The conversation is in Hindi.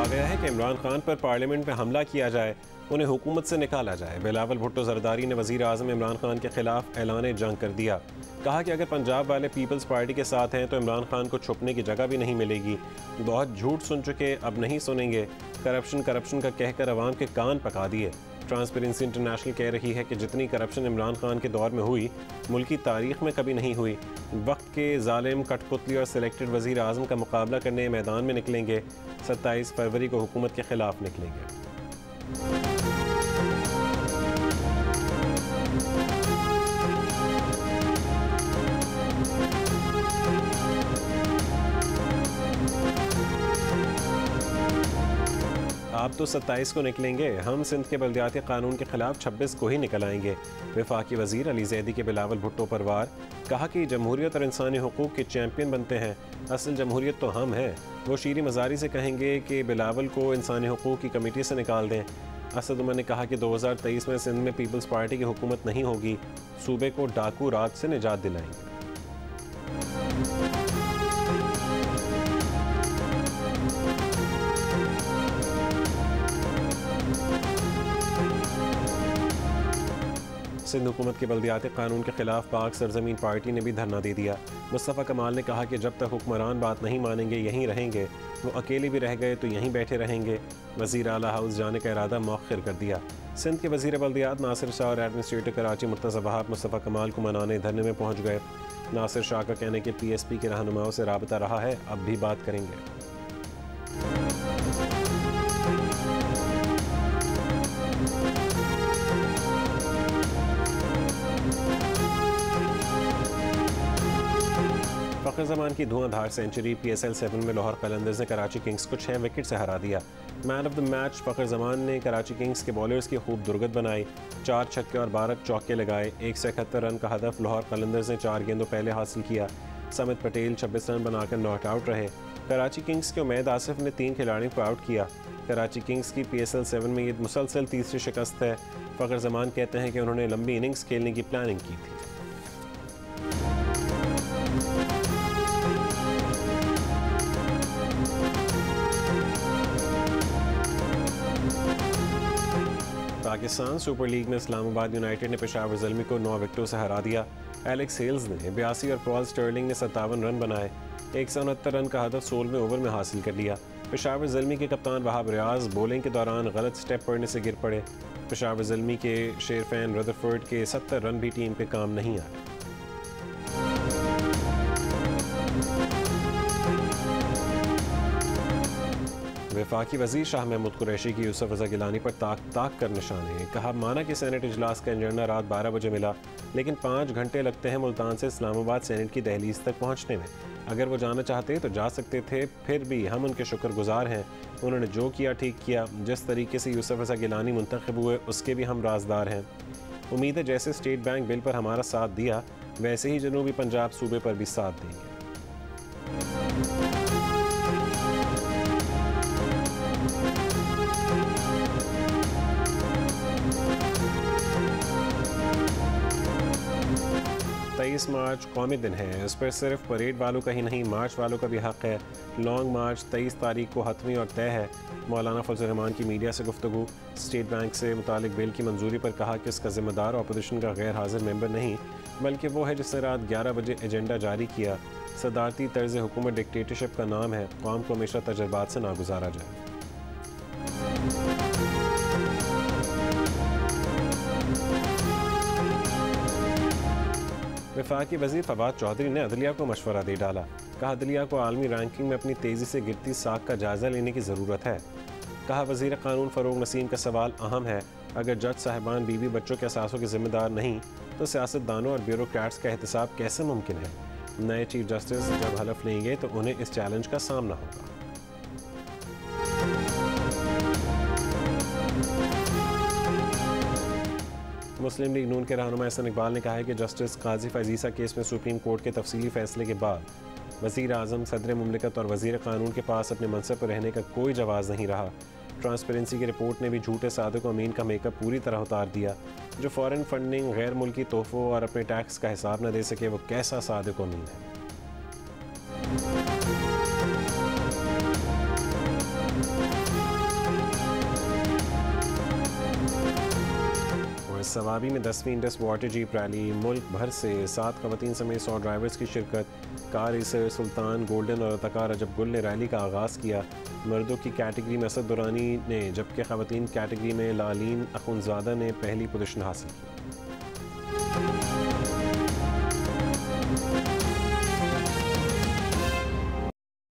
कहा गया है कि इमरान खान पर पार्लियामेंट में हमला किया जाए, उन्हें हुकूमत से निकाला जाए। बिलावल भुट्टो जरदारी ने वज़ीर आज़म इमरान खान के खिलाफ ऐलान जंग कर दिया। कहा कि अगर पंजाब वाले पीपल्स पार्टी के साथ हैं तो इमरान खान को छुपने की जगह भी नहीं मिलेगी। बहुत झूठ सुन चुके, अब नहीं सुनेंगे। करप्शन का कहकर अवाम के कान पका दिए। ट्रांसपेरेंसी इंटरनेशनल कह रही है कि जितनी करप्शन इमरान खान के दौर में हुई, मुल्की तारीख में कभी नहीं हुई। वक्त के जालिम, कठपुतली और सिलेक्टेड वज़ीर आज़म का मुकाबला करने मैदान में निकलेंगे। 27 फरवरी को हुकूमत के खिलाफ निकलेंगे। आप तो 27 को निकलेंगे, हम सिंध के बल्दियाती कानून के खिलाफ 26 को ही निकल आएंगे। वफाकी वजीर अली जैदी के बिलावल भुट्टो पर वार। कहा कि जमहूरियत और इंसानी हुकूक के चैंपियन बनते हैं, असल जमहूरियत तो हम हैं। वो शीरी मजारी से कहेंगे कि बिलावल को इंसानी हुकूक की कमेटी से निकाल दें। असद उमर ने कहा कि 2023 में सिंध में पीपल्स पार्टी की हुकूमत नहीं होगी, सूबे को डाकू राज से निजात दिलाएंगे। सिंध हुकूमत के बल्दियाती कानून के खिलाफ पाक सरजमीन पार्टी ने भी धरना दे दिया। मुस्तफ़ा कमाल ने कहा कि जब तक हुक्मरान बात नहीं मानेंगे यहीं रहेंगे। वो अकेले भी रह गए तो यहीं बैठे रहेंगे। वज़ीर आला हाउस जाने का इरादा मौखिर कर दिया। सिंध के वज़ीर बल्दियात नासिर शाह और एडमिनिस्ट्रेटर कराची मुर्तज़ा वहाब मुस्तफ़ा कमाल को मनाने धरने में पहुँच गए। नासिर शाह का कहने के PSP के रहनुमाओं से राबता रहा है, अब भी बात करेंगे। फ़खर ज़मान की धुआंधार सेंचुरी। PSL 7 में लाहौर कलंदर्स ने कराची किंग्स को 6 विकेट से हरा दिया। Man of the match Fakhar Zaman ने कराची किंग्स के बॉलर्स की खूब दुर्गत बनाई। 4 छक्के और 12 चौके लगाए। 171 रन का हदफ लाहौर कलंदर्स ने 4 गेंदों पहले हासिल किया। समित पटेल 26 रन बनाकर नॉट आउट रहे। कराची किंग्स के उमैद आसिफ ने 3 खिलाड़ियों को आउट किया। कराची किंग्स की PSL 7 में ये मुसलसल तीसरी शिकस्त है। फ़खर ज़मान कहते हैं कि उन्होंने लंबी इनिंग्स खेलने की प्लानिंग की थी। पाकिस्तान सुपर लीग में इस्लामाबाद यूनाइटेड ने पेशावर ज़ल्मी को 9 विकेटों से हरा दिया। एलेक्स हेल्स ने 82 और पॉल स्टर्लिंग ने 57 रन बनाए। 169 रन का हदफ 16वें ओवर में हासिल कर लिया। पेशावर ज़ल्मी के कप्तान वहाब रियाज बॉलिंग के दौरान गलत स्टेप पड़ने से गिर पड़े। पेशावर ज़ल्मी के शेरफैन रदरफोर्ड के 70 रन भी टीम के काम नहीं आए। वफाकी वज़ीर शाह महमूद कुरैशी की यूसुफ रज़ा गिलानी पर ताक कर निशाने। कहा माना कि सेनेट इजलास का एजेंडा रात 12 बजे मिला, लेकिन 5 घंटे लगते हैं मुल्तान से इस्लामाबाद सेनेट की दहलीज तक पहुँचने में। अगर वो जाना चाहते तो जा सकते थे, फिर भी हम उनके शुक्रगुजार हैं। उन्होंने जो किया ठीक किया। जिस तरीके से यूसुफ रज़ा गिलानी मुंतखब हुए उसके भी हम राजदार हैं। उम्मीद है जैसे स्टेट बैंक बिल पर हमारा साथ दिया, वैसे ही जनूबी पंजाब सूबे पर भी साथ देंगे। मार्च कौमी दिन है। इस पर सिर्फ परेड वालों का ही नहीं, मार्च वालों का भी हक है। लॉन्ग मार्च 23 तारीख को हतमी और तय है। मौलाना फजल रहमान की मीडिया से गुफ्तगू। स्टेट बैंक से मुतालिक बिल की मंजूरी पर कहा कि इसका जिम्मेदार अपोजिशन का गैर हाजिर मेंबर नहीं, बल्कि वो है जिसने रात 11 बजे एजेंडा जारी किया। सदारती तर्ज हुकूमत डिक्टेटरशिप का नाम है। कौम को हमेशा तजर्बात से ना गुजारा जाए। वफाकी वज़ीर फवाद चौधरी ने अदलिया को मशवरा दे डाला। कहा अदलिया को आलमी रैंकिंग में अपनी तेज़ी से गिरती साख का जायज़ा लेने की ज़रूरत है। कहा वज़ीर कानून फ़रोग़ नसीम का सवाल अहम है। अगर जज साहिबान बीवी बच्चों के असासों के ज़िम्मेदार नहीं तो सियासतदानों और ब्यूरोक्रेट्स का एहतसाब कैसे मुमकिन है। नए चीफ जस्टिस जब हलफ लेंगे तो उन्हें इस चैलेंज का सामना होगा। मुस्लिम लीग नून के रहनुमा एहसन इकबाल ने कहा है कि जस्टिस काजी फैजीसा केस में सुप्रीम कोर्ट के तफसीली फैसले के बाद वज़ीर आज़म, सदर मुमलिकत और वज़ीर कानून के पास अपने मनसब पर रहने का कोई जवाज़ नहीं रहा। ट्रांसपेरेंसी की रिपोर्ट ने भी झूठे सादिक अमीन का मेकअप पूरी तरह उतार दिया। जो फॉरेन फंडिंग, गैर मुल्की तोहफ़ों और अपने टैक्स का हिसाब न दे सके, वो कैसा सादिक अमीन है। सवाबी में 10वीं इंडस वाटर जीप रैली, मुल्क भर से 7 खवातीन समेत 100 ड्राइवर्स की शिरकत। कार रेसर सुल्तान गोल्डन और अतकार रजब गुल ने रैली का आगाज़ किया। मर्दों की कैटेगरी में असद दुरानी ने जबकि खवातीन कैटेगरी में लालीन अखुनज़ादा ने पहली पोजीशन हासिल की।